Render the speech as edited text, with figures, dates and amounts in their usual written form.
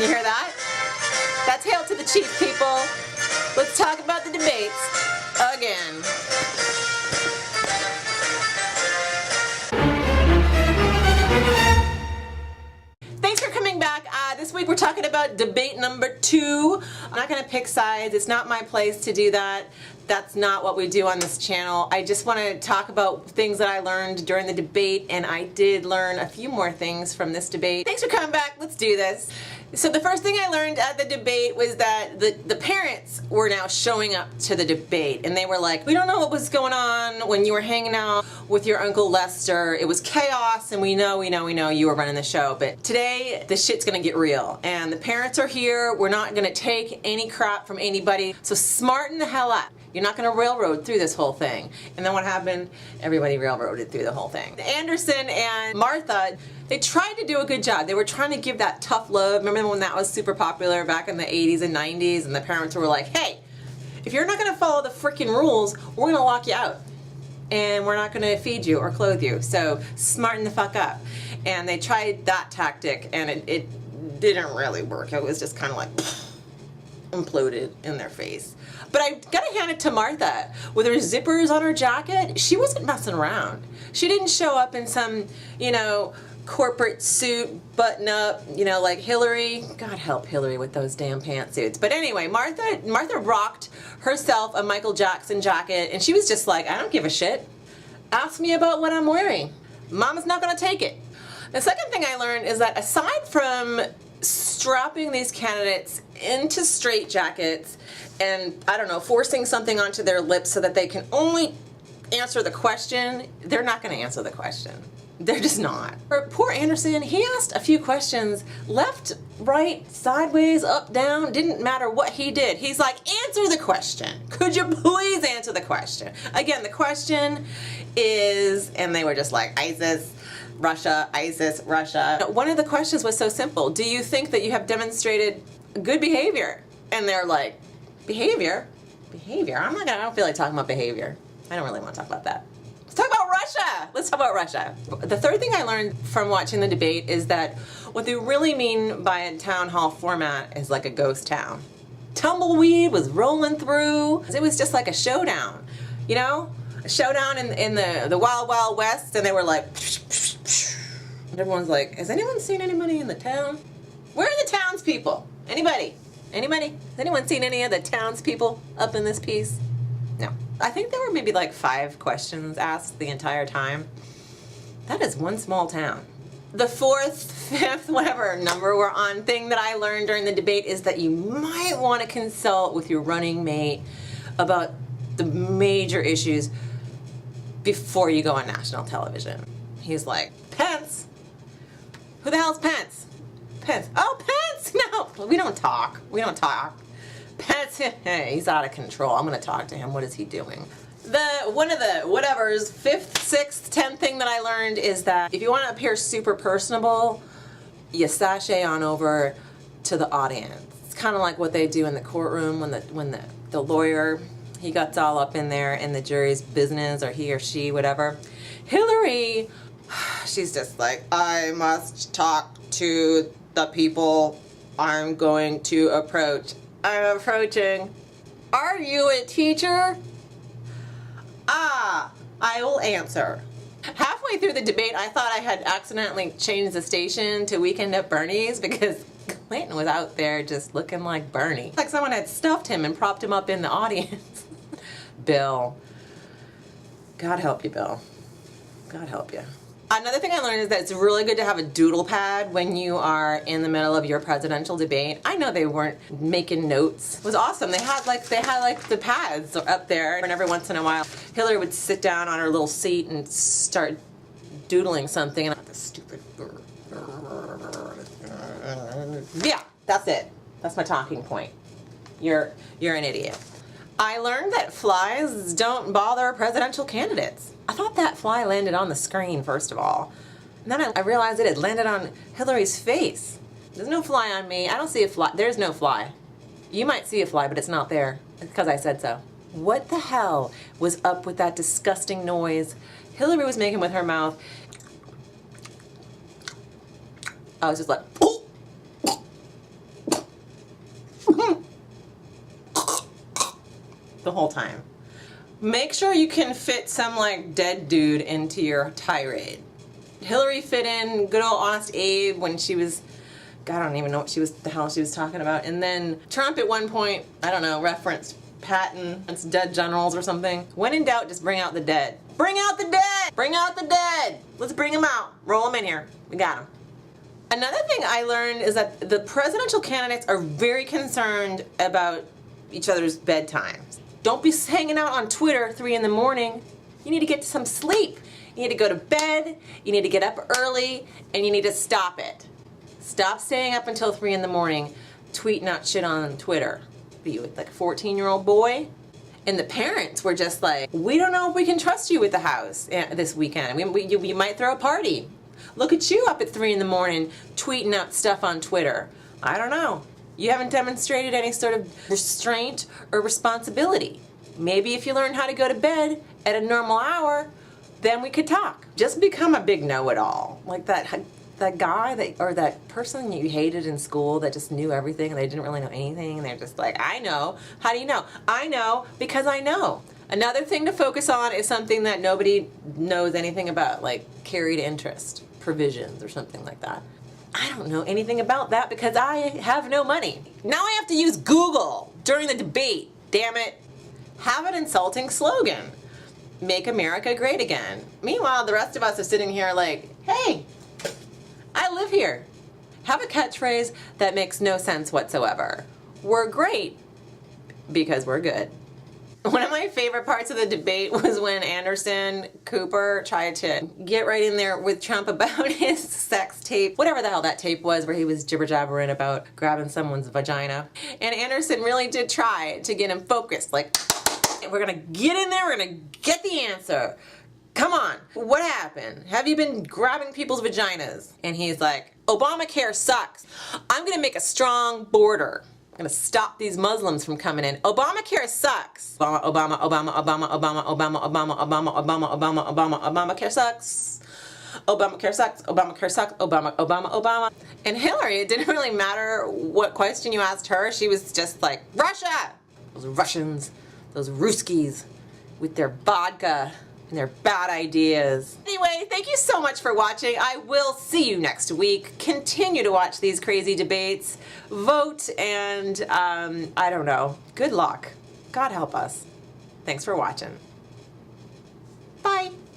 you hear that? That's hail to the chief, people. Let's talk about the debates again. Thanks for coming back. This week we're talking about debate number 2. I'm not going to pick sides. It's not my place to do that. That's not what we do on this channel. I just want to talk about things that I learned during the debate, and I did learn a few more things from this debate. Thanks for coming back. Let's do this. So the first thing I learned at the debate was that the parents were now showing up to the debate, and they were like, we don't know what was going on when you were hanging out with your Uncle Lester. It was chaos, and we know you were running the show, but today the shit's gonna get real, and the parents are here. We're not gonna take any crap from anybody, so smarten the hell up. You're not going to railroad through this whole thing. And then what happened? Everybody railroaded through the whole thing. Anderson and Martha, they tried to do a good job. They were trying to give that tough love. Remember when that was super popular back in the 80s and 90s, and the parents were like, hey, if you're not going to follow the freaking rules, we're going to lock you out. And we're not going to feed you or clothe you. So smarten the fuck up. And they tried that tactic, and it didn't really work. It was just kind of like imploded in their face. But I gotta hand it to Martha. With her zippers on her jacket, she wasn't messing around. She didn't show up in some, corporate suit, button up, like Hillary. God help Hillary with those damn pantsuits. But anyway, Martha rocked herself a Michael Jackson jacket, and she was just like, I don't give a shit. Ask me about what I'm wearing. Mama's not gonna take it. The second thing I learned is that aside from strapping these candidates into straitjackets and, I don't know, forcing something onto their lips so that they can only answer the question, they're not going to answer the question. They're just not. Poor Anderson, he asked a few questions, left, right, sideways, up, down, didn't matter what he did. He's like, answer the question. Could you please answer the question? Again, the question is, and they were just like, ISIS, Russia, ISIS, Russia. One of the questions was so simple. Do you think that you have demonstrated good behavior? And they're like, behavior? Behavior? I don't feel like talking about behavior. I don't really want to talk about that. Let's talk about Russia. Let's talk about Russia. The third thing I learned from watching the debate is that what they really mean by a town hall format is like a ghost town. Tumbleweed was rolling through. It was just like a showdown, A showdown in the Wild Wild West, and they were like, everyone's like, has anyone seen anybody in the town? Where are the townspeople? Anybody? Anybody? Has anyone seen any of the townspeople up in this piece? No. I think there were maybe like 5 questions asked the entire time. That is one small town. The 4th, 5th, whatever number we're on thing that I learned during the debate is that you might want to consult with your running mate about the major issues before you go on national television. He's like, Pence? Who the hell's Pence? Pence. Oh, Pence! No, we don't talk. We don't talk. Pence, he's out of control. I'm going to talk to him. What is he doing? One of the whatever's 5th, 6th, 10th thing that I learned is that if you want to appear super personable, you sashay on over to the audience. It's kind of like what they do in the courtroom when the lawyer, he gets all up in there in the jury's business, or he or she, whatever. Hillary, she's just like, I must talk to the people I'm going to approach. I'm approaching. Are you a teacher? Ah, I will answer. Halfway through the debate, I thought I had accidentally changed the station to Weekend at Bernie's because Clinton was out there just looking like Bernie. Like someone had stuffed him and propped him up in the audience. Bill. God help you, Bill. God help you. Another thing I learned is that it's really good to have a doodle pad when you are in the middle of your presidential debate. I know they weren't making notes. It was awesome. They had like the pads up there, and every once in a while Hillary would sit down on her little seat and start doodling something, and the stupid. Yeah, that's it. That's my talking point. You're an idiot. I learned that flies don't bother presidential candidates. I thought that fly landed on the screen, first of all. And then I realized it had landed on Hillary's face. There's no fly on me. I don't see a fly. There's no fly. You might see a fly, but it's not there. It's because I said so. What the hell was up with that disgusting noise Hillary was making with her mouth? I was just like, oh! the whole time. Make sure you can fit some like dead dude into your tirade. Hillary fit in good old Honest Abe when she was, God, I don't even know what the hell she was talking about. And then Trump at one point, I don't know, referenced Patton, it's dead generals or something. When in doubt, just bring out the dead. Bring out the dead! Bring out the dead! Let's bring them out. Roll them in here. We got them. Another thing I learned is that the presidential candidates are very concerned about each other's bedtimes. Don't be hanging out on Twitter 3 in the morning. You need to get some sleep. You need to go to bed, you need to get up early, and you need to stop it. Stop staying up until 3 in the morning tweeting out shit on Twitter. Be you like a 14-year-old boy? And the parents were just like, we don't know if we can trust you with the house this weekend. You might throw a party. Look at you up at 3 in the morning tweeting out stuff on Twitter. I don't know. You haven't demonstrated any sort of restraint or responsibility. Maybe if you learn how to go to bed at a normal hour, then we could talk. Just become a big know-it-all. Like that guy or that person you hated in school that just knew everything and they didn't really know anything and they're just like, I know. How do you know? I know because I know. Another thing to focus on is something that nobody knows anything about, like carried interest provisions or something like that. I don't know anything about that because I have no money. Now I have to use Google during the debate. Damn it. Have an insulting slogan. Make America great again. Meanwhile, the rest of us are sitting here like, hey, I live here. Have a catchphrase that makes no sense whatsoever. We're great because we're good. One of my favorite parts of the debate was when Anderson Cooper tried to get right in there with Trump about his sex tape, whatever the hell that tape was, where he was jibber-jabbering about grabbing someone's vagina. And Anderson really did try to get him focused, like, we're gonna get in there, we're gonna get the answer. Come on, what happened? Have you been grabbing people's vaginas? And he's like, Obamacare sucks. I'm gonna make a strong border. I'm gonna stop these Muslims from coming in. Obamacare sucks. Obamacare sucks. Obamacare sucks. Obamacare sucks. Obama. And Hillary, it didn't really matter what question you asked her. She was just like, Russia! Those Russians, those Ruskies with their vodka and their bad ideas. Anyway, thank you so much for watching. I will see you next week. Continue to watch these crazy debates. Vote and, I don't know. Good luck. God help us. Thanks for watching. Bye.